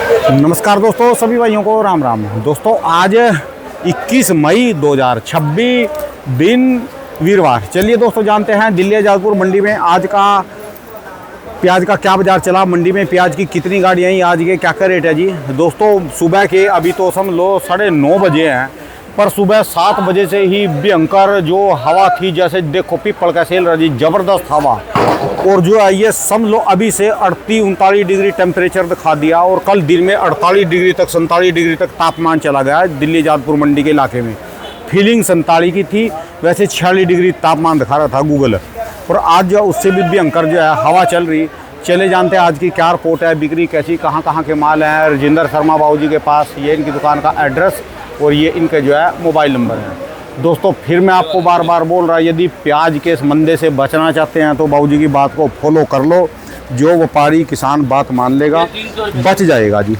नमस्कार दोस्तों, सभी भाइयों को राम राम। दोस्तों आज 21 मई 2026 दिन वीरवार। चलिए दोस्तों जानते हैं दिल्ली आजादपुर मंडी में आज का प्याज का क्या बाजार चला, मंडी में प्याज की कितनी गाड़ियाँ आई, आज के क्या क्या रेट है जी। दोस्तों सुबह के अभी तो समझ लो 9:30 बजे हैं, पर सुबह 7 बजे से ही भयंकर जो हवा थी, जैसे देखो पीपल का सेल रहा जी, ज़बरदस्त हवा। और जो है ये समझ लो अभी से 38-39 डिग्री टेम्परेचर दिखा दिया, और कल दिन में 48 डिग्री तक 47 डिग्री तक तापमान चला गया है दिल्ली आजादपुर मंडी के इलाके में। फीलिंग 47 की थी, वैसे 46 डिग्री तापमान दिखा रहा था गूगल। और आज जो उससे भी भयंकर जो है हवा चल रही। चले जानते हैं आज की क्या रिपोर्ट है, बिक्री कैसी, कहाँ कहाँ के माल हैं। राजेंद्र शर्मा बाबूजी के पास ये इनकी दुकान का एड्रेस और ये इनके जो है मोबाइल नंबर है। दोस्तों फिर मैं आपको बार बार बोल रहा, यदि प्याज के इस मंदे से बचना चाहते हैं तो बाबूजी की बात को फॉलो कर लो। जो व्यापारी किसान बात मान लेगा बच जाएगा जी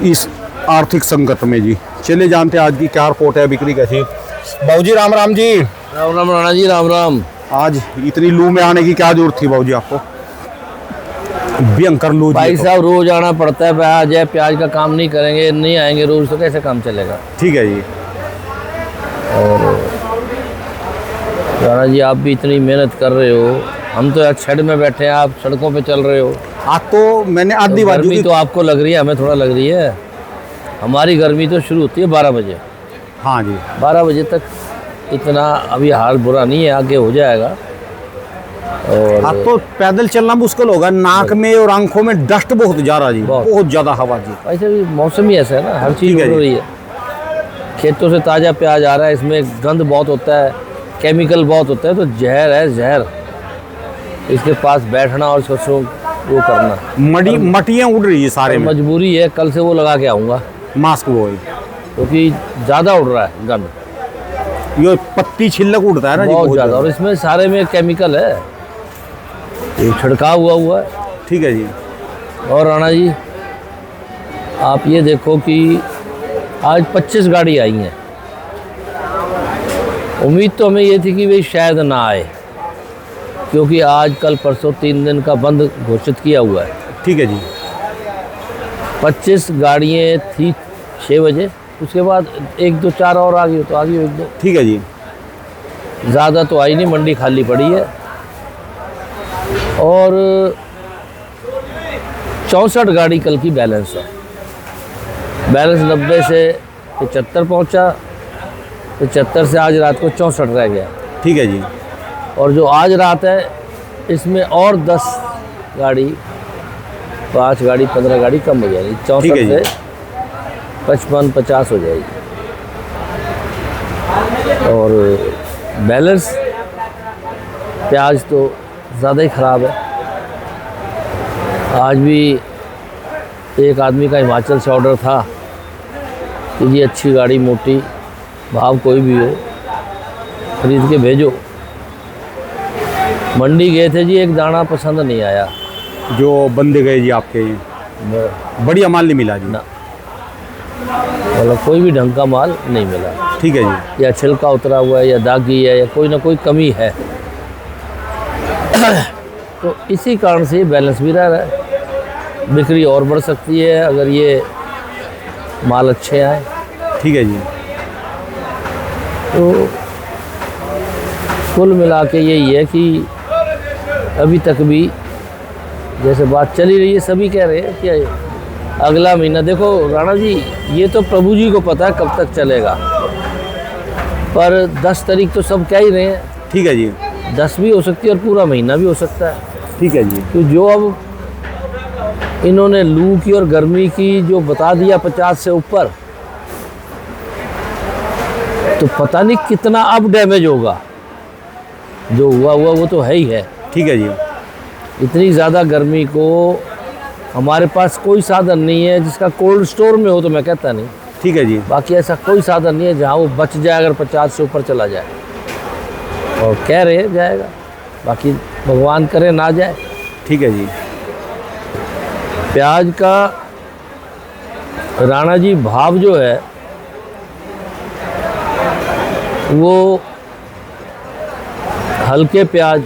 इस आर्थिक संकट में जी। चलिए जानते हैं आज की क्या रिपोर्ट है, बिक्री कैसी। बाबूजी राम राम जी। राम राम राणा जी, राम राम। आज इतनी लू में आने की क्या जरूरत थी बाबूजी आपको, भयंकर लू। भाई साहब रोज आना पड़ता है, आज है प्याज का काम नहीं करेंगे, नहीं आएंगे रोज तो कैसे काम चलेगा। ठीक है जी। और राणा जी आप भी इतनी मेहनत कर रहे हो, हम तो यार छड़ में बैठे हैं, आप सड़कों पे चल रहे हो। आज तो मैंने आधी तो बात गर्मी तो आपको लग रही है, हमें थोड़ा लग रही है। हमारी गर्मी तो शुरू होती है 12 बजे। हाँ जी 12 बजे तक इतना अभी हाल बुरा नहीं है, आगे हो जाएगा। और अब तो पैदल चलना मुश्किल होगा, नाक में और आंखों में डस्ट बहुत जा रहा जी, बहुत ज़्यादा हवा जी। ऐसे भी मौसम ही ऐसा है ना, हर चीज़ हो रही है। खेतों से ताज़ा प्याज आ रहा है, इसमें गंद बहुत होता है, केमिकल बहुत होता है, तो जहर है जहर। इसके पास बैठना और इसको वो करना, मटियाँ उड़ रही है सारे में। मजबूरी है, कल से वो लगा के आऊँगा मास्क वो क्योंकि ज़्यादा उड़ रहा है गंद, ये पत्ती छिलक उड़ता है ना जी बहुत ज़्यादा। और इसमें सारे में केमिकल है, ये छिड़काव हुआ है। ठीक है जी। और राणा जी आप ये देखो कि आज 25 गाड़ी आई हैं। उम्मीद तो हमें ये थी कि भाई शायद ना आए, क्योंकि आज कल परसों 3 दिन का बंद घोषित किया हुआ है। ठीक है जी। 25 गाड़ियाँ थी 6 बजे, उसके बाद 1 2 4 और आ गई, तो आ गई 1 2। ठीक है जी। ज़्यादा तो आई नहीं, मंडी खाली पड़ी है। और 64 गाड़ी कल की बैलेंस है। बैलेंस 90 से 75 पहुंचा, 75 से आज रात को 64 रह गया। ठीक है जी। और जो आज रात है इसमें और 10 गाड़ी, 5 गाड़ी 15 गाड़ी कम हो जाएगी, 64 से 55-50 हो जाएगी। और बैलेंस प्याज तो ज़्यादा ही ख़राब है। आज भी एक आदमी का हिमाचल से ऑर्डर था कि जी अच्छी गाड़ी, मोटी, भाव कोई भी हो, खरीद के भेजो। मंडी गए थे जी, एक दाना पसंद नहीं आया। जो बंदे गए जी आपके, बढ़िया माल नहीं मिला जी ना, मतलब कोई भी ढंग का माल नहीं मिला। ठीक है जी। या छिलका उतरा हुआ है, या दागी है, या कोई ना कोई कमी है। तो इसी कारण से बैलेंस भी रह रहा है। बिक्री और बढ़ सकती है अगर ये माल अच्छे आए। ठीक है जी। तो कुल मिला के यही है कि अभी तक भी जैसे बात चली रही है, सभी कह रहे हैं कि अगला महीना देखो राणा जी, ये तो प्रभु जी को पता है कब तक चलेगा, पर 10 तारीख तो सब कह ही रहे हैं। ठीक है जी। 10 भी हो सकती है और पूरा महीना भी हो सकता है। ठीक है जी। तो जो अब इन्होंने लू की और गर्मी की जो बता दिया 50 से ऊपर, तो पता नहीं कितना अब डैमेज होगा। जो हुआ वो तो है ही है। ठीक है जी। इतनी ज़्यादा गर्मी को हमारे पास कोई साधन नहीं है जिसका कोल्ड स्टोर में हो, तो मैं कहता नहीं। ठीक है जी। बाकी ऐसा कोई साधन नहीं है जहाँ वो बच जाए अगर 50 से ऊपर चला जाए, और कह रहे जाएगा, बाकी भगवान करे ना जाए। ठीक है जी। प्याज का राणा जी भाव जो है वो हल्के प्याज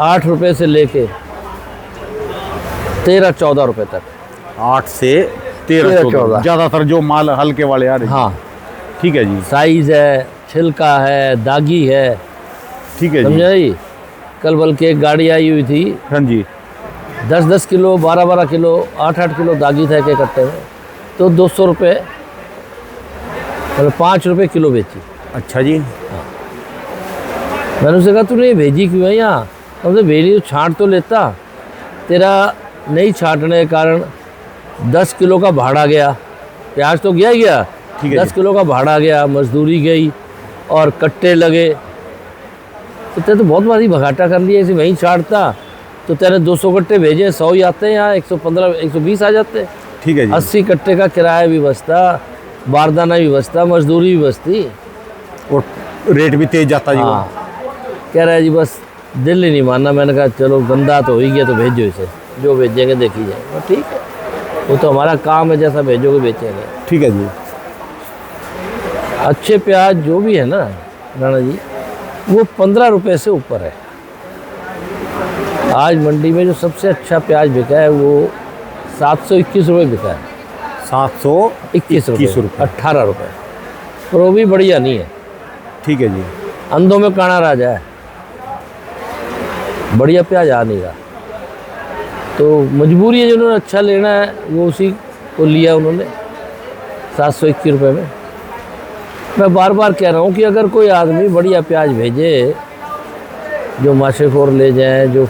8 रुपए से लेके 13-14 रुपए तक। 8 से 13 13, 14 14 ज़्यादातर जो माल हल्के वाले आ रहे हैं। हाँ, ठीक है जी, साइज है, छिलका है, दागी है, ठीक है जी। समझा जी। कल बल्कि एक गाड़ी आई हुई थी, हाँ जी, 10-10 किलो, 12-12 किलो, 8-8 किलो दागी था एक कट्टे में, तो 200 रुपये, मतलब 5 रुपये किलो बेची। अच्छा जी। मैंने उससे कहा तूने ये भेजी क्यों है यहाँ? हमसे भेजी तो छांट तो लेता, तेरा नहीं छांटने के कारण 10 किलो का भाड़ा गया। प्याज तो गया ही गया, ठीक है 10 जी। किलो का भाड़ा गया, मजदूरी गई और कट्टे लगे, तो तेरे तो बहुत भारी भगाटा कर लिया। ऐसे वहीं छांटता तो तेरे 200 कट्टे भेजे, 100 ही आते हैं, यहाँ 115 120 आ जाते हैं। ठीक है जी। 80 कट्टे का किराया भी बचता, बारदाना भी बचता, मजदूरी भी बचती। और रेट भी तेज जाता जी वो। हाँ, कह रहा है जी बस दिल ही नहीं मानना। मैंने कहा चलो गंदा तो हो ही गया, तो भेजो इसे, जो भेजेंगे देखी जाएगा। ठीक है, वो तो हमारा काम है, जैसा भेजोगे बेचेंगे। ठीक है जी। अच्छे प्याज जो भी है ना राणा जी, वो 15 रुपये से ऊपर है। आज मंडी में जो सबसे अच्छा प्याज बिका है वो 721 रुपये बिका है। 721 रुपये, 18 रुपये, पर वो भी बढ़िया नहीं है। ठीक है जी। अंधों में काना राजा है, बढ़िया प्याज आ नहीं रहा। तो मजबूरी है, जिन्होंने अच्छा लेना है वो उसी को लिया उन्होंने 721 रुपये में। मैं बार बार कह रहा हूँ कि अगर कोई आदमी बढ़िया प्याज भेजे, जो माशेखोर ले जाए, जो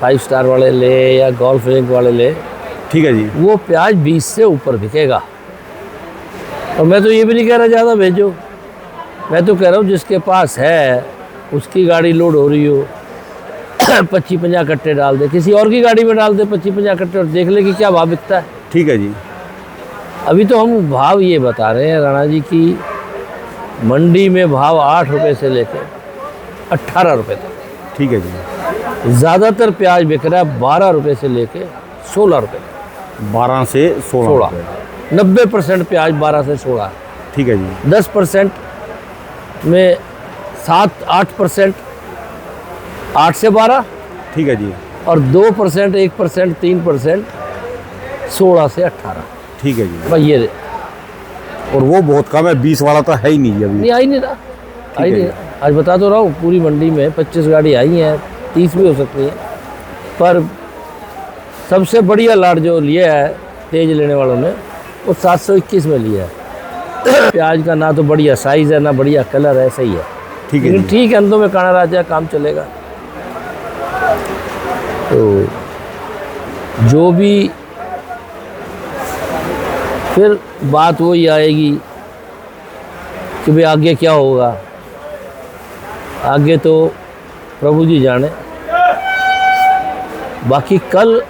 5 स्टार वाले ले या गोल्फ रैंक वाले ले, ठीक है जी। वो प्याज 20 से ऊपर बिकेगा। और मैं तो ये भी नहीं कह रहा ज़्यादा भेजो, मैं तो कह रहा हूँ जिसके पास है उसकी गाड़ी लोड हो रही हो 25-50 कट्टे डाल दे, किसी और की गाड़ी में डाल दे 25-50 कट्टे, और देख ले कि क्या भाव बिकता है। ठीक है जी। अभी तो हम भाव ये बता रहे हैं राणा जी की मंडी में भाव 8 रुपये से लेकर 18 रुपये तक। ठीक है जी। ज़्यादातर प्याज बिक रहा है 12 रुपये से लेकर 16 रुपये तक। 12 से 16 90% प्याज 12 से 16 है। ठीक है जी। 10% में 7-8%, 8 से 12, ठीक है जी। और 2%, 1%, 3%, 16 से 18। ठीक है जी। भाई ये और वो बहुत कम है, 20 वाला तो है ही नहीं अभी। नहीं, आई नहीं रहा, आई है नहीं रहा। आज बता तो रहा हूँ, पूरी मंडी में 25 गाड़ी आई हैं, 30 भी हो सकती है, पर सबसे बढ़िया लाट जो लिया है तेज लेने वालों ने, वो 721 में लिया है। प्याज का ना तो बढ़िया साइज़ है, ना बढ़िया कलर है, सही है। ठीक है लेकिन जी। ठीक है, अंदों में काना राजा, काम चलेगा। तो जो भी फिर बात वही आएगी कि भाई आगे क्या होगा, आगे तो प्रभु जी जाने। बाकी कल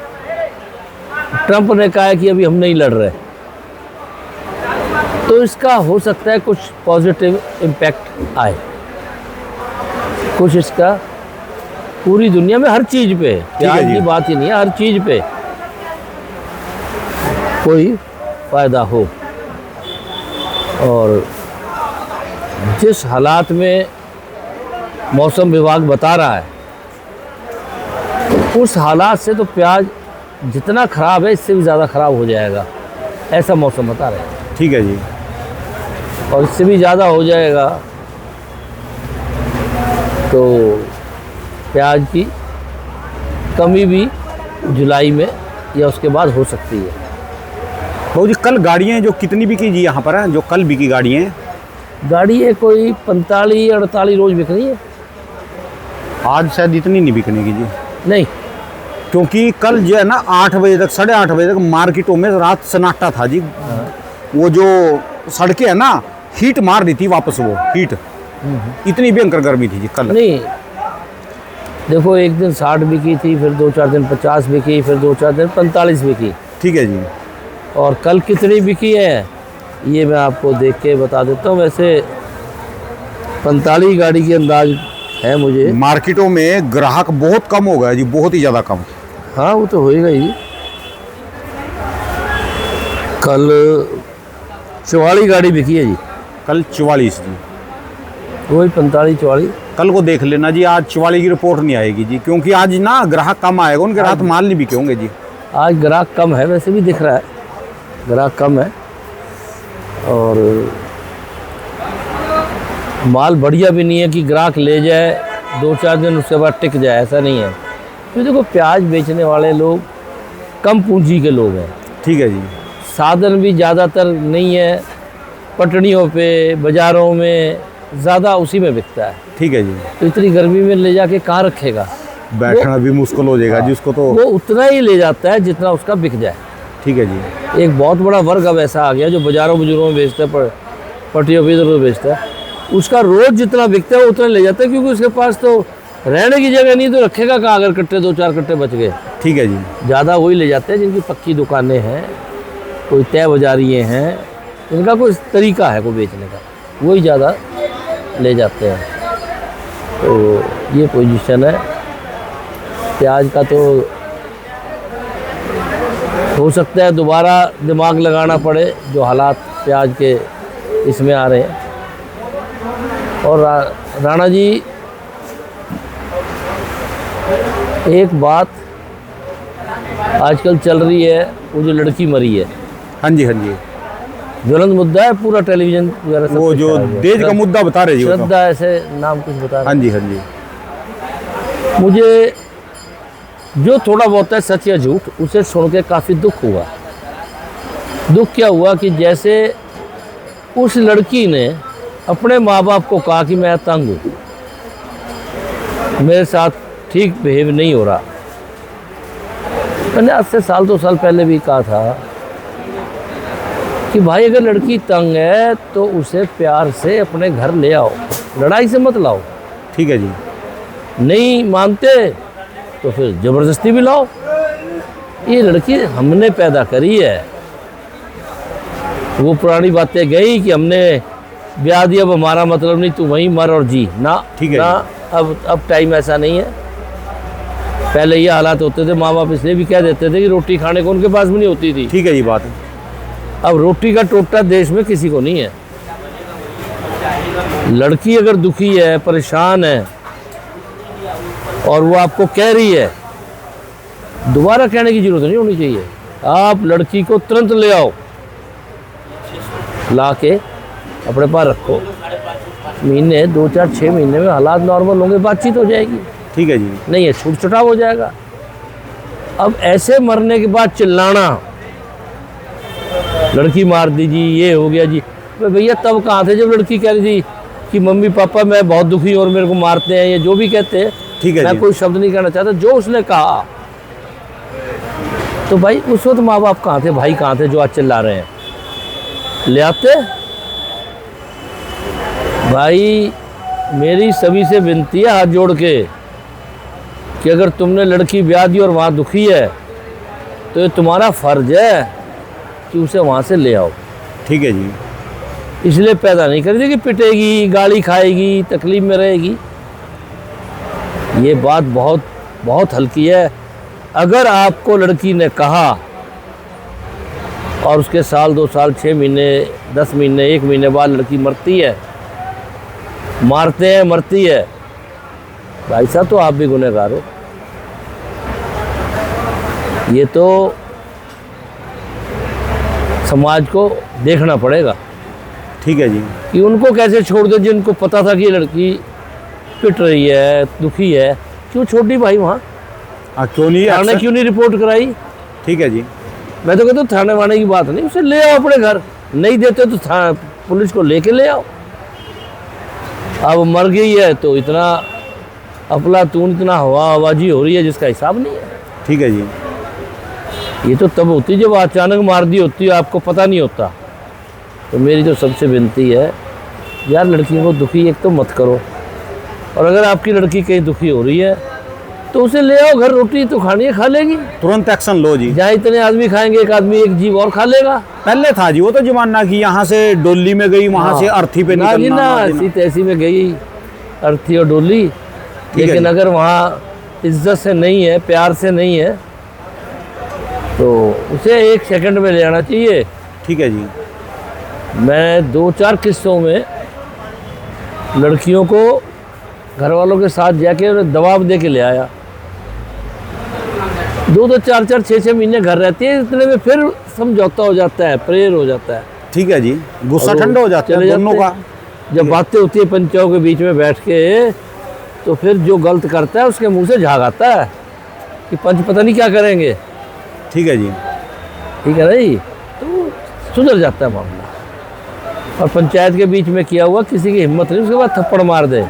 ट्रंप ने कहा है कि अभी हम नहीं लड़ रहे, तो इसका हो सकता है कुछ पॉजिटिव इम्पैक्ट आए, कुछ इसका पूरी दुनिया में हर चीज़ पे, प्याज जी। की बात ही नहीं है, हर चीज़ पे कोई फ़ायदा हो। और जिस हालात में मौसम विभाग बता रहा है, उस हालात से तो प्याज जितना ख़राब है इससे भी ज़्यादा ख़राब हो जाएगा, ऐसा मौसम बता रहे हैं। ठीक है जी। और इससे भी ज़्यादा हो जाएगा तो प्याज की कमी भी जुलाई में या उसके बाद हो सकती है। बाबू जी, कल गाड़ियाँ जो कितनी बिकी जी यहाँ पर हैं, जो कल बिकी गाड़ियाँ हैं? गाड़ी है कोई 45-48 रोज़ बिक रही है। आज शायद इतनी नहीं बिकने की जी, नहीं, क्योंकि कल जो है ना 8 बजे तक, 8:30 बजे तक मार्केटों में रात सन्नाटा था जी। वो जो सड़कें है ना, हीट मार रही थी वापस, वो हीट, इतनी भयंकर गर्मी थी जी कल। नहीं, देखो एक दिन 60 बिकी थी, फिर 2-4 दिन 50 बिकी, फिर 2-4 दिन 45 बिकी। ठीक है जी। और कल कितनी बिकी है ये मैं आपको देख के बता देता हूँ। वैसे 45 गाड़ी की अंदाज है मुझे। मार्केटों में ग्राहक बहुत कम हो गया जी, बहुत ही ज़्यादा कम। हाँ, वो तो होएगा ही। कल 44 गाड़ी बिकी है जी, कल 44 जी। वही 45-44। कल को देख लेना जी, आज 44 की रिपोर्ट नहीं आएगी जी, क्योंकि आज ना ग्राहक कम आएगा, उनके रात माल नहीं बिके होंगे जी। आज ग्राहक कम है, वैसे भी दिख रहा है। ग्राहक कम है और माल बढ़िया भी नहीं है कि ग्राहक ले जाए 2-4 दिन उसके बाद टिक जाए, ऐसा नहीं है। तो देखो प्याज बेचने वाले लोग कम पूंजी के लोग हैं, ठीक है जी। साधन भी ज़्यादातर नहीं है, पटड़ियों पे बाज़ारों में ज़्यादा उसी में बिकता है। ठीक है जी। तो इतनी गर्मी में ले जाके कहाँ रखेगा, बैठना भी मुश्किल हो जाएगा जिसको, तो वो उतना ही ले जाता है जितना उसका बिक जाए। ठीक है जी। एक बहुत बड़ा वर्ग अब ऐसा आ गया जो बाज़ारों बुजुर्गों में बेचता है, पटियों पे इधर बेचता है, उसका रोज़ जितना बिकता है वो उतना ले जाता है, क्योंकि उसके पास तो रहने की जगह नहीं, तो रखेगा कहाँ अगर कट्टे 2-4 कट्टे बच गए। ठीक है जी। ज़्यादा वही ले जाते हैं जिनकी पक्की दुकानें हैं, कोई तय बाजारिये हैं, इनका कोई तरीका है कोई बेचने का, वही ज़्यादा ले जाते हैं। तो ये पोजीशन है प्याज का। तो हो सकता है दोबारा दिमाग लगाना पड़े जो हालात प्याज के इसमें आ रहे हैं। और राणा जी एक बात आजकल चल रही है, वो जो लड़की मरी है, हाँ जी हाँ जी, ज्वलंत मुद्दा है, पूरा टेलीविजन वगैरह सब वो पे जो छाया हुआ है। देश का मुद्दा बता रहे जी वो तो। श्रद्धा ऐसे नाम कुछ बता हाँ रहे। जी हाँ जी। मुझे जो थोड़ा बहुत है सच या झूठ, उसे सुन के काफ़ी दुख हुआ। दुख क्या हुआ कि जैसे उस लड़की ने अपने माँ बाप को कहा कि मैं तंग हूँ, मेरे साथ ठीक बिहेव नहीं हो रहा। मैंने आज से 1-2 साल पहले भी कहा था कि भाई अगर लड़की तंग है तो उसे प्यार से अपने घर ले आओ, लड़ाई से मत लाओ। ठीक है जी। नहीं मानते तो फिर ज़बरदस्ती भी लाओ। ये लड़की हमने पैदा करी है, वो पुरानी बातें गई कि हमने ब्याह दिया, अब हमारा मतलब नहीं, तू वहीं मर और जी ना। ठीक है ना, अब टाइम ऐसा नहीं है। पहले ये हालात होते थे, माँ बाप इसलिए भी कह देते थे कि रोटी खाने को उनके पास भी नहीं होती थी। ठीक है जी बात। अब रोटी का टोटा देश में किसी को नहीं है। लड़की अगर दुखी है, परेशान है और वो आपको कह रही है, दोबारा कहने की जरूरत नहीं होनी चाहिए। आप लड़की को तुरंत ले आओ, ला के अपने पास रखो। महीने 2-4-6 महीने में हालात नॉर्मल होंगे, बातचीत हो जाएगी। ठीक है जी। नहीं है छूट छुटाव हो जाएगा। अब ऐसे मरने के बाद चिल्लाना, लड़की मार दीजिए, ये हो गया जी, भैया तब कहाँ थे जब लड़की कह रही थी कि मम्मी पापा मैं बहुत दुखी हूँ और मेरे को मारते हैं, ये जो भी कहते हैं। ठीक है मैं जी। कोई शब्द नहीं कहना चाहता, जो उसने कहा। तो भाई उस वक्त माँ बाप कहाँ थे, भाई कहाँ थे जो आज चिल्ला रहे हैं? ले आते। भाई मेरी सभी से विनती है हाथ जोड़ के कि अगर तुमने लड़की ब्याह दी और वहाँ दुखी है तो ये तुम्हारा फर्ज है कि उसे वहाँ से ले आओ। ठीक है जी। इसलिए पैदा नहीं कर दी कि पिटेगी, गाली खाएगी, तकलीफ में रहेगी। ये बात बहुत बहुत हल्की है। अगर आपको लड़की ने कहा और उसके 1-2 साल 6 महीने 10 महीने 1 महीने बाद लड़की मरती है, मारते हैं, मरती है, भाई साहब तो आप भी गुनहगार हो। ये तो समाज को देखना पड़ेगा। ठीक है जी। कि उनको कैसे छोड़ दे जिनको पता था कि ये लड़की पिट रही है, दुखी है, क्यों छोड़ दी भाई वहाँ? हाँ क्यों नहीं, थाने अक्सर- क्यों नहीं रिपोर्ट कराई? ठीक है जी। मैं तो कहता हूँ थाने वाने की बात नहीं, उसे ले आओ अपने घर। नहीं देते तो पुलिस को लेके ले आओ। अब मर गई है तो इतना अफलातून, इतना हवाबाजी हो रही है जिसका हिसाब नहीं है। ठीक है जी। ये तो तब होती है जब अचानक मार दी होती है, आपको पता नहीं होता। तो मेरी तो सबसे विनती है यार, लड़कियों को दुखी एक तो मत करो, और अगर आपकी लड़की कहीं दुखी हो रही है तो उसे ले आओ घर, रोटी तो खानी है, खा लेगी। तुरंत एक्शन लो जी। जहाँ इतने आदमी खाएंगे एक आदमी एक जीव और खा लेगा। पहले था जी वो तो जमाना कि यहाँ से डोली में गई, वहाँ हाँ। से अर्थी पे ना जी निकलना, ना, ना जी ना। ऐसी तैसी में गई अर्थी और डोली। लेकिन जी। अगर वहाँ इज्जत से नहीं है, प्यार से नहीं है, तो उसे 1 सेकंड में ले आना चाहिए। ठीक है जी। मैं 2-4 किस्सों में लड़कियों को घर वालों के साथ जाके दबाव दे के ले आया 2-2, 4-4, 6-6 महीने घर रहती है, इतने में फिर समझौता हो जाता है, प्रेयर हो जाता है। ठीक है जी, गुस्सा और ठंडा हो जाता है चले दोनों जाते का। हैं। जब बातें होती है पंचायतों के बीच में बैठ के, तो फिर जो गलत करता है उसके मुंह से झाग आता है कि पंच पता नहीं क्या करेंगे। ठीक है जी। ठीक है ना जी, तो सुधर जाता है मामला। और पंचायत के बीच में किया हुआ किसी की हिम्मत नहीं उसके बाद थप्पड़ मार दे।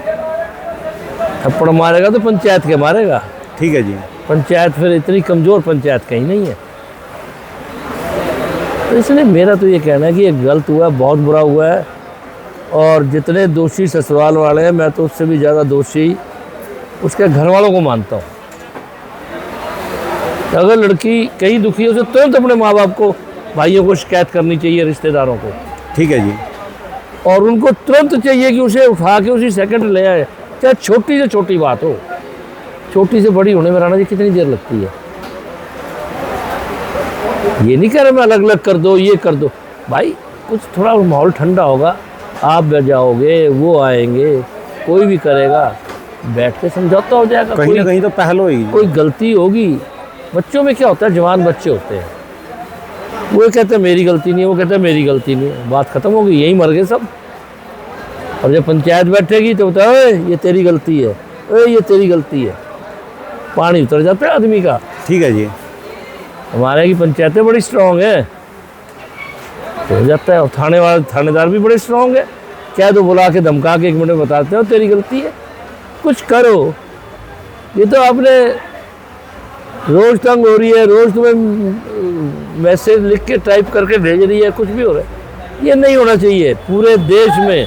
थप्पड़ मारेगा तो पंचायत के मारेगा। ठीक है जी। पंचायत फिर इतनी कमज़ोर पंचायत कहीं नहीं है। तो इसलिए मेरा तो ये कहना है कि ये गलत हुआ, बहुत बुरा हुआ है। और जितने दोषी ससुराल वाले हैं, मैं तो उससे भी ज़्यादा दोषी उसके घर वालों को मानता हूँ। तो अगर लड़की कहीं दुखी है, उसे तुरंत अपने माँ बाप को, भाइयों को शिकायत करनी चाहिए, रिश्तेदारों को। ठीक है जी। और उनको तुरंत चाहिए कि उसे उठा के उसी सेकंड ले आए, चाहे छोटी से छोटी बात हो। छोटी से बड़ी होने में राणा जी कितनी देर लगती है? ये नहीं कह रहा मैं अलग अलग कर दो, ये कर दो। भाई कुछ थोड़ा माहौल ठंडा होगा, आप जाओगे, वो आएंगे, कोई भी करेगा, बैठ के समझौता हो जाएगा। कहीं ना कहीं तो पहल होगी। कोई गलती होगी। बच्चों में क्या होता है, जवान बच्चे होते हैं, वो कहते हैं मेरी गलती नहीं है, वो कहते हैं मेरी गलती नहीं है, बात खत्म हो गई, यहीं मर गए सब। और जब पंचायत बैठेगी तो बताओ ये तेरी गलती है, ये तेरी गलती है, पानी उतर जाता है आदमी का। ठीक है जी। हमारे की पंचायतें बड़ी स्ट्रांग है, तो हो जाता है। और थानेदार भी बड़े स्ट्रांग है, क्या तो बुला के धमका के 1 मिनट में बताते हो तेरी गलती है, कुछ करो। ये तो आपने रोज तंग हो रही है, रोज तुम्हें मैसेज लिख के टाइप करके भेज रही है, कुछ भी हो रहा है, ये नहीं होना चाहिए पूरे देश में।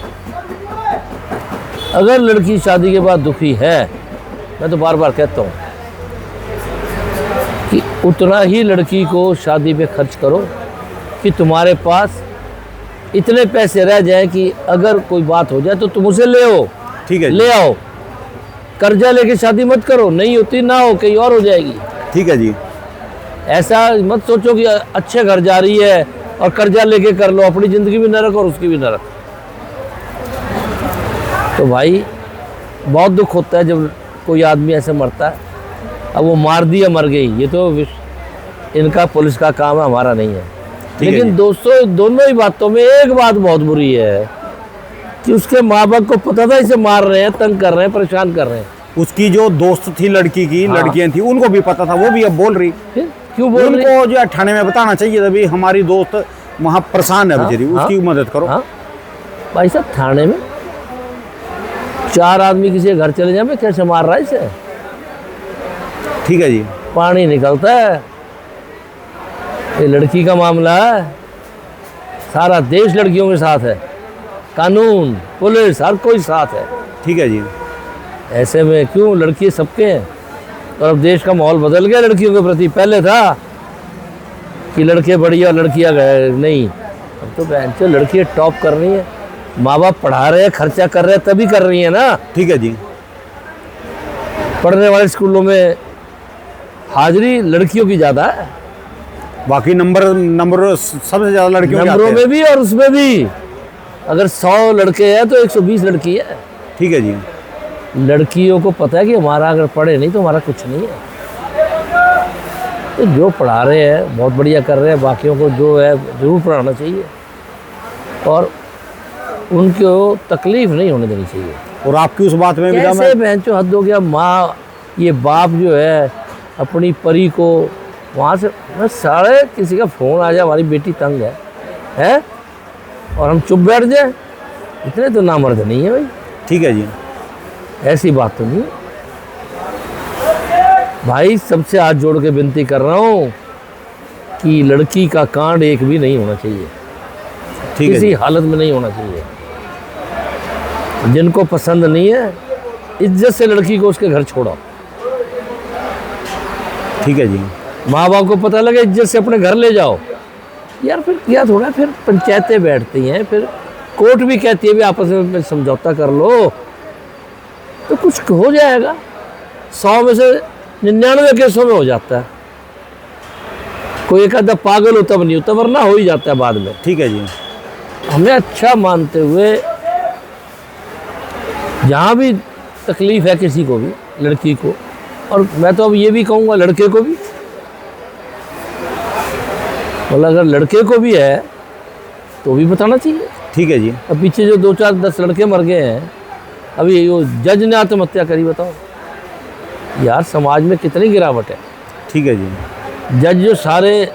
अगर लड़की शादी के बाद दुखी है, मैं तो बार बार कहता हूँ कि उतना ही लड़की को शादी पे खर्च करो कि तुम्हारे पास इतने पैसे रह जाए कि अगर कोई बात हो जाए तो तुम उसे ले आओ। ठीक है जी। ले आओ, कर्जा लेके शादी मत करो, नहीं होती ना हो, कहीं और हो जाएगी। ठीक है जी। ऐसा मत सोचो कि अच्छे घर जा रही है और कर्जा लेके कर लो, अपनी ज़िंदगी भी नरक और उसकी भी नरक। तो भाई बहुत दुख होता है जब कोई आदमी ऐसे मरता है। अब वो मार दी या मर गई, ये तो इनका पुलिस का काम है, हमारा नहीं है। लेकिन दोस्तों, दोनों ही बातों में एक बात बहुत बुरी है कि उसके माँ बाप को पता था इसे मार रहे हैं, तंग कर रहे हैं, परेशान कर रहे हैं। उसकी जो दोस्त थी लड़की की, हाँ। लड़कियां थी, उनको भी पता था, वो भी अब बोल रही। फिर क्यों बोल रही? उनको जो है थाने में बताना चाहिए था, भाई हमारी दोस्त वहाँ परेशान है बेचारी, उसकी मदद करो। हाँ भाई साहब, थाने में 4 आदमी किसी के घर चले जाए, कैसे मार रहा है इसे? ठीक है जी। पानी निकलता है, ये लड़की का मामला है, सारा देश लड़कियों के साथ है, कानून, पुलिस, हर कोई साथ है। ठीक है जी। ऐसे में क्यों, लड़की सबके हैं। और अब देश का माहौल बदल गया लड़कियों के प्रति। पहले था कि लड़के बढ़िया, लड़कियां गए नहीं, अब तो बहन से लड़कियां टॉप कर रही है, माँ बाप पढ़ा रहे हैं, खर्चा कर रहे हैं, तभी कर रही है ना। ठीक है जी। पढ़ने वाले स्कूलों में हाजिरी लड़कियों की ज़्यादा है, बाकी नंबर सबसे ज़्यादा लड़कियों के आते नंबरों हैं। में भी और उसमें भी। अगर 100 लड़के हैं तो 120 लड़की है। ठीक है जी। लड़कियों को पता है कि हमारा अगर पढ़े नहीं तो हमारा कुछ नहीं है। तो जो पढ़ा रहे हैं बहुत बढ़िया कर रहे हैं, बाकियों को जो है ज़रूर पढ़ाना चाहिए और उनको तकलीफ़ नहीं होने देनी चाहिए। और आपकी उस बात में भी कैसे बहनचोद हद हो गया। माँ, ये बाप जो है अपनी परी को वहाँ से, मैं सारे किसी का फ़ोन आ जाए हमारी बेटी तंग है और हम चुप बैठ जाए, इतने तो नामर्द नहीं है भाई। ठीक है जी। ऐसी बात तो नहीं भाई। सबसे हाथ जोड़ के विनती कर रहा हूँ कि लड़की का कांड एक भी नहीं होना चाहिए, ठीक है किसी जी। हालत में नहीं होना चाहिए। जिनको पसंद नहीं है, इज्जत से लड़की को उसके घर छोड़ो। ठीक है जी। माँ बाप को पता लगे, इज्जत से अपने घर ले जाओ यार। फिर क्या थोड़ा, फिर पंचायतें बैठती हैं, फिर कोर्ट भी कहती है भी आपस में समझौता कर लो तो कुछ हो जाएगा। 100 में से 99 केसों में हो जाता है। कोई एक आधा पागल हो तब नहीं होता, वरना हो ही जाता है बाद में। ठीक है जी। हमें अच्छा मानते हुए, जहाँ भी तकलीफ़ है किसी को भी, लड़की को, और मैं तो अब ये भी कहूँगा लड़के को भी, मतलब अगर लड़के को भी है तो भी बताना चाहिए। ठीक है जी। अब पीछे जो 2 4 10 लड़के मर गए हैं, अभी वो जज ने आत्महत्या करी, बताओ यार समाज में कितनी गिरावट है। ठीक है जी। जज जो सारे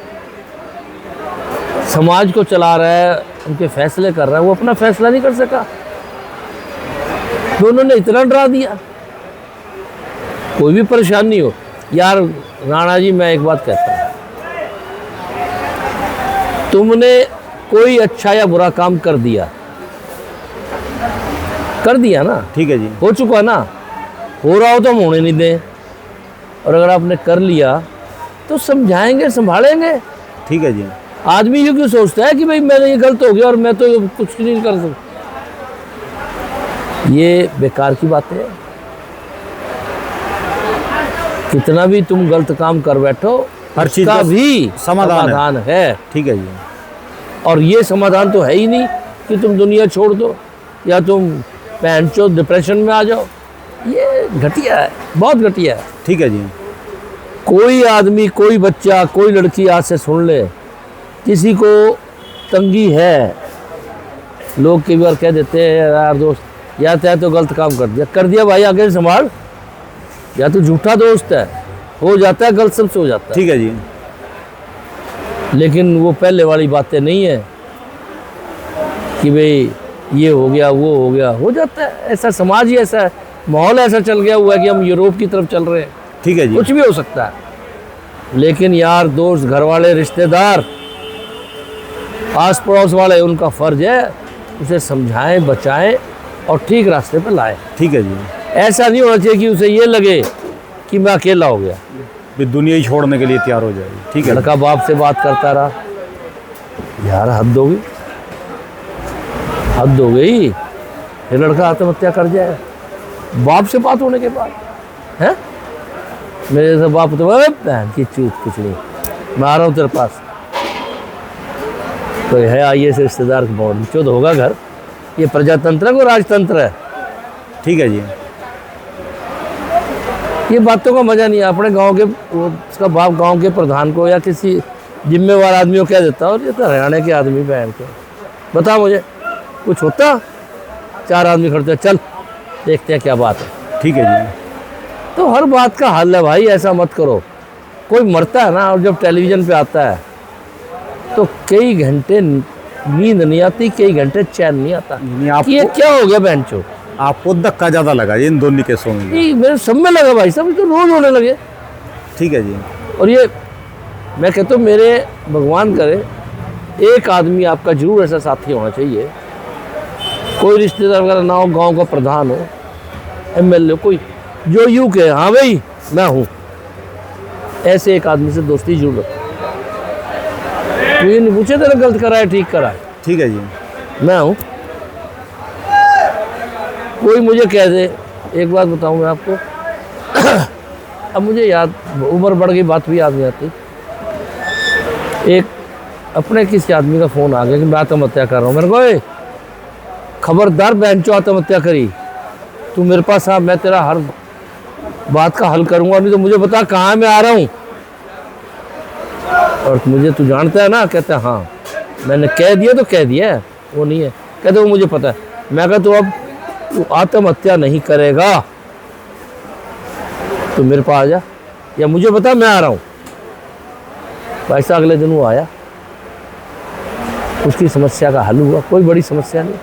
समाज को चला रहा है, उनके फैसले कर रहा है, वो अपना फैसला नहीं कर सका तो उन्होंने इतना डरा दिया। कोई भी परेशान नहीं हो यार। राणा जी मैं एक बात कहता हूँ, तुमने कोई अच्छा या बुरा काम कर दिया ना, ठीक है जी। हो चुका ना, हो रहा हो तो हम होने नहीं दें, और अगर आपने कर लिया तो समझाएंगे, संभालेंगे। ठीक है जी। आदमी ये क्यों सोचता है कि भाई मैंने ये गलत हो गया और मैं तो कुछ नहीं कर सकता, ये बेकार की बात है। कितना भी तुम गलत काम कर बैठो, हर चीज का का भी समाधान है। ठीक है जी। और ये समाधान तो है ही नहीं कि तुम दुनिया छोड़ दो या तुम पैंचो डिप्रेशन में आ जाओ। ये घटिया है, बहुत घटिया है। ठीक है जी। कोई आदमी, कोई बच्चा, कोई लड़की आज से सुन ले, किसी को तंगी है, लोग कई बार कह देते हैं यार दोस्त या तो गलत काम कर दिया भाई, आगे संभाल, या तो झूठा दोस्त है, हो जाता है गलत, सबसे हो जाता है। ठीक है जी। लेकिन वो पहले वाली बातें नहीं है कि भाई ये हो गया वो हो गया, हो जाता है। ऐसा समाज ही ऐसा है, माहौल ऐसा चल गया हुआ है कि हम यूरोप की तरफ चल रहे हैं। ठीक है जी। कुछ भी हो सकता है। लेकिन यार दोस्त, घर वाले, रिश्तेदार, आस पड़ोस वाले, उनका फर्ज है उसे समझाएं, बचाएं और ठीक रास्ते पर लाएं। ठीक है जी। ऐसा नहीं होना चाहिए कि उसे ये लगे कि मैं अकेला हो गया, भी दुनिया ही छोड़ने के लिए तैयार हो जाएगी। ठीक है। लड़का बाप से बात करता रहा, यार हद हो गई, हद हो गई। फिर लड़का आत्महत्या कर जाए बाप से बात होने के बाद, है मेरे से बाप तो बहन की चूत कुछ नहीं, मैं आ रहा हूँ तेरे पास, तो है आइए से रिश्तेदार चौध होगा घर। ये प्रजातंत्र है को राजतंत्र है। ठीक है जी। ये बातों का मजा नहीं है। अपने गांव के उसका बाप गांव के प्रधान को या किसी जिम्मेवार आदमी को कह देता, और ये तो हरियाणा के आदमी बहन के, बता मुझे कुछ होता, 4 आदमी खड़ते, चल देखते हैं क्या बात है। ठीक है जी। तो हर बात का हल है भाई, ऐसा मत करो। कोई मरता है ना, और जब टेलीविज़न पे आता है तो कई घंटे नींद नहीं आती, कई घंटे चैन नहीं आता। ये क्या हो गया बहनचो? आपको धक्का ज़्यादा लगा इन दोनों केसों में? मेरे सब में लगा भाई साहब, तो रोज होने लगे। ठीक है जी। और ये मैं कहता हूँ, मेरे भगवान करे एक आदमी आपका जरूर ऐसा साथी होना चाहिए, कोई रिश्तेदार वगैरह ना हो, गांव का प्रधान हो, MLA, कोई जो यूँ कहे हाँ भाई मैं हूँ, ऐसे एक आदमी से दोस्ती जरूर रखो। तो ये नहीं पूछे तेरा गलत करा है ठीक करा है। ठीक है जी। मैं हूँ। कोई मुझे कह दे, एक बात बताऊँ मैं आपको अब मुझे याद, उम्र बढ़ गई, बात भी याद नहीं आती। एक अपने किसी आदमी का फ़ोन आ गया कि मैं आत्महत्या कर रहा हूँ। मेरे को खबरदार बहनचो आत्महत्या करी, तू मेरे पास आ, मैं तेरा हर बात का हल करूँगा, नहीं तो मुझे बता कहाँ मैं आ रहा हूँ। और मुझे तू जानता है ना? कहता है हाँ। मैंने कह दिया तो कह दिया है, वो नहीं है। कहते वो मुझे पता है। मैं कहता तो अब तू आत्महत्या नहीं करेगा तो मेरे पास आ जा, या मुझे बता मैं आ रहा हूँ। वैसा अगले दिन वो आया, उसकी समस्या का हल हुआ, कोई बड़ी समस्या नहीं।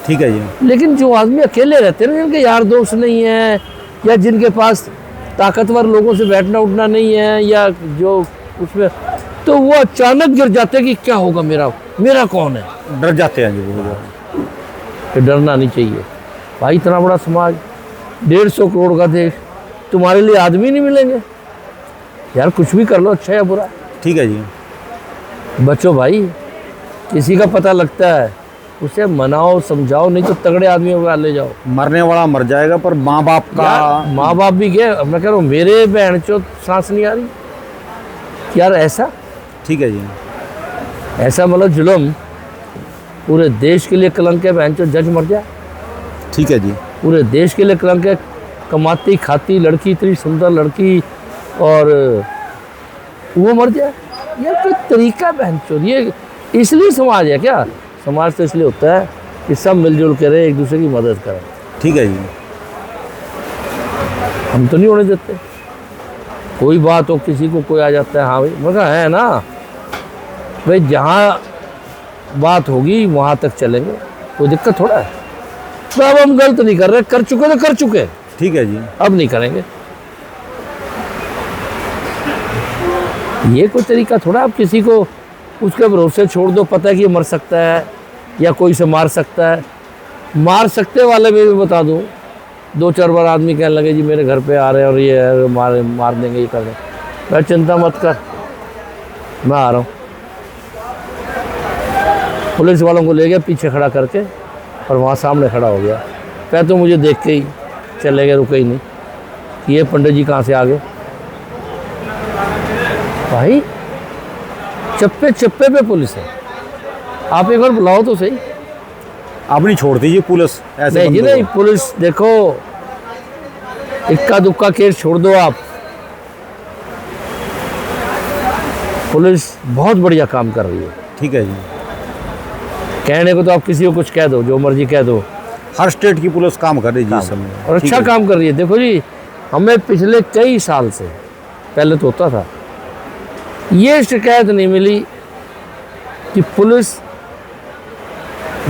ठीक है जी। लेकिन जो आदमी अकेले रहते हैं ना, जिनके यार दोस्त नहीं है, या जिनके पास ताकतवर लोगों से बैठना उठना नहीं है, या जो उसमें, तो वो अचानक गिर जाते हैं कि क्या होगा, मेरा कौन है, डर जाते हैं जी वो। फिर डरना नहीं चाहिए भाई। इतना बड़ा समाज, 150 करोड़ का देश, तुम्हारे लिए आदमी नहीं मिलेंगे यार। कुछ भी कर लो, अच्छा या बुरा। ठीक है जी। बचो भाई, किसी का पता लगता है उसे मनाओ, समझाओ, नहीं तो तगड़े आदमियों को ले जाओ। मरने वाला मर जाएगा, पर माँ बाप का, माँ बाप भी गए। मैं कह रहा हूँ मेरे बहन चो सांस नहीं आ रही यार, ऐसा। ठीक है जी। ऐसा मतलब जुल्म, पूरे देश के लिए कलंक है। बहन चो जज मर जाए, ठीक है जी। पूरे देश के लिए कलंक है। कमाती खाती लड़की, इतनी सुंदर लड़की, और वो मर जाए। ये कोई तरीका बहन चोद, ये इसलिए समाज है क्या? समाज तो इसलिए होता है कि सब मिलजुल के रहे, एक दूसरे की मदद करें। ठीक है जी। हम तो नहीं होने देते। कोई बात हो, किसी को कोई आ जाता है, हाँ भाई मगर है ना भाई, जहाँ बात होगी वहाँ तक चलेंगे, कोई दिक्कत थोड़ा है। तो अब हम गलत नहीं कर रहे, कर चुके तो कर चुके, ठीक है जी। अब नहीं करेंगे। ये कोई तरीका थोड़ा, आप किसी को उसके भरोसे छोड़ दो, पता है कि ये मर सकता है या कोई से मार सकता है। मार सकते वाले में भी बता दूँ, 2-4 बार आदमी कहने लगे जी मेरे घर पे आ रहे हैं और ये है, मार देंगे, ये कर देंगे। मैं चिंता मत कर, मैं आ रहा हूँ। पुलिस वालों को ले गया पीछे खड़ा करके और वहाँ सामने खड़ा हो गया। पहले तो मुझे देख के ही चले गए, रुके ही नहीं कि ये पंडित जी कहाँ से आ गए। भाई चप्पे चप्पे पे पुलिस है, आप एक बार बुलाओ तो सही। आप नहीं छोड़ दीजिए पुलिस ऐसे नहीं जी बंदों नहीं, को। पुलिस देखो, इक्का दुक्का केस छोड़ दो आप, पुलिस बहुत बढ़िया काम कर रही है। ठीक है जी। कहने को तो आप किसी को कुछ कह दो, जो मर्जी कह दो, हर स्टेट की पुलिस काम कर रही है जी इस समय, और ठीक अच्छा है। काम कर रही है। देखो जी, हमें पिछले कई साल से, पहले तो होता था, ये शिकायत नहीं मिली कि पुलिस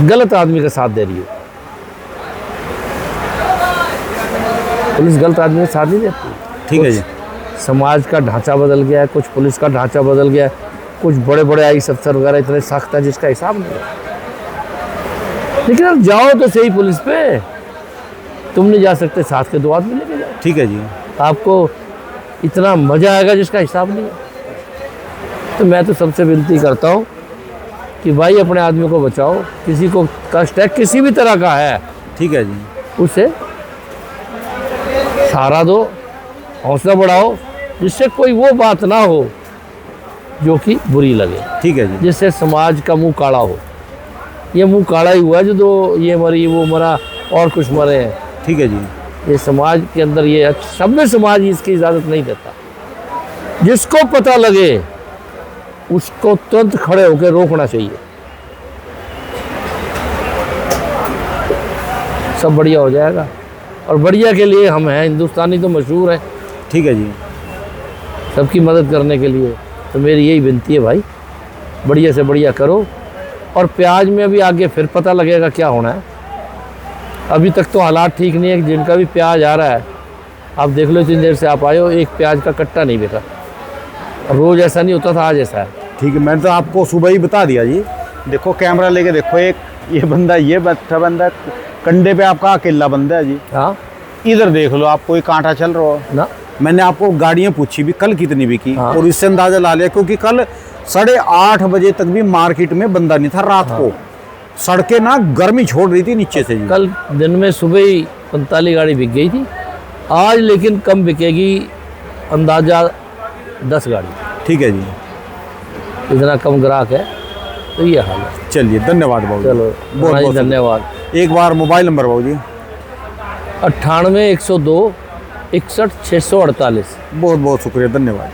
गलत आदमी का साथ दे रही है। पुलिस गलत आदमी का साथ नहीं देती। ठीक है जी। समाज का ढांचा बदल गया है, कुछ पुलिस का ढांचा बदल गया है, कुछ बड़े बड़े आई अफसर वगैरह इतने सख्त है जिसका हिसाब नहीं है। लेकिन अब जाओ तो सही पुलिस पे, तुम नहीं जा सकते, साथ के 2 आदमी लेके जाओ, ठीक है जी। आपको इतना मजा आएगा जिसका हिसाब नहीं है। तो मैं तो सबसे विनती करता हूँ कि भाई अपने आदमी को बचाओ, किसी को कष्ट है किसी भी तरह का है, ठीक है जी। उसे सहारा दो, हौसला बढ़ाओ, जिससे कोई वो बात ना हो जो कि बुरी लगे, ठीक है जी। जिससे समाज का मुंह काला हो। ये मुंह काला ही हुआ है जो दो ये मरी वो मरा और कुछ मरे हैं। ठीक है जी। ये समाज के अंदर ये सभ्य समाज इसकी इजाज़त नहीं देता। जिसको पता लगे उसको तुरंत खड़े होकर रोकना चाहिए, सब बढ़िया हो जाएगा। और बढ़िया के लिए हम हैं, हिंदुस्तानी तो मशहूर है ठीक है जी। सबकी मदद करने के लिए। तो मेरी यही विनती है भाई, बढ़िया से बढ़िया करो। और प्याज में अभी आगे फिर पता लगेगा क्या होना है। अभी तक तो हालात ठीक नहीं है, जिनका भी प्याज आ रहा है आप देख लो, इतनी देर से आप आए हो, एक प्याज का कट्टा नहीं बिका। रोज़ ऐसा नहीं होता था, आज ऐसा है। ठीक है, मैंने तो आपको सुबह ही बता दिया जी। देखो कैमरा लेके देखो, एक ये बंदा, ये बैठा बंदा कंधे पे आपका अकेला बंदा है जी। हाँ इधर देख लो, आप कोई कांटा चल रहा हो ना, मैंने आपको गाड़ियाँ पूछी भी कल कितनी बिकी, हाँ। और इससे अंदाजा ला लिया, क्योंकि कल 8:30 बजे तक भी मार्केट में बंदा नहीं था। रात को सड़कें ना गर्मी छोड़ रही थी नीचे से जी। कल दिन में सुबह ही 45 गाड़ी बिक गई थी, आज लेकिन कम बिकेगी, अंदाजा 10 गाड़ी। ठीक है जी। इतना कम ग्राहक है, तो ये हाल है। चलिए धन्यवाद बाबू जी। चलो बहुत बहुत धन्यवाद। एक बार मोबाइल नंबर बाबू जी। 98 102 61 648। बहुत बहुत शुक्रिया, धन्यवाद।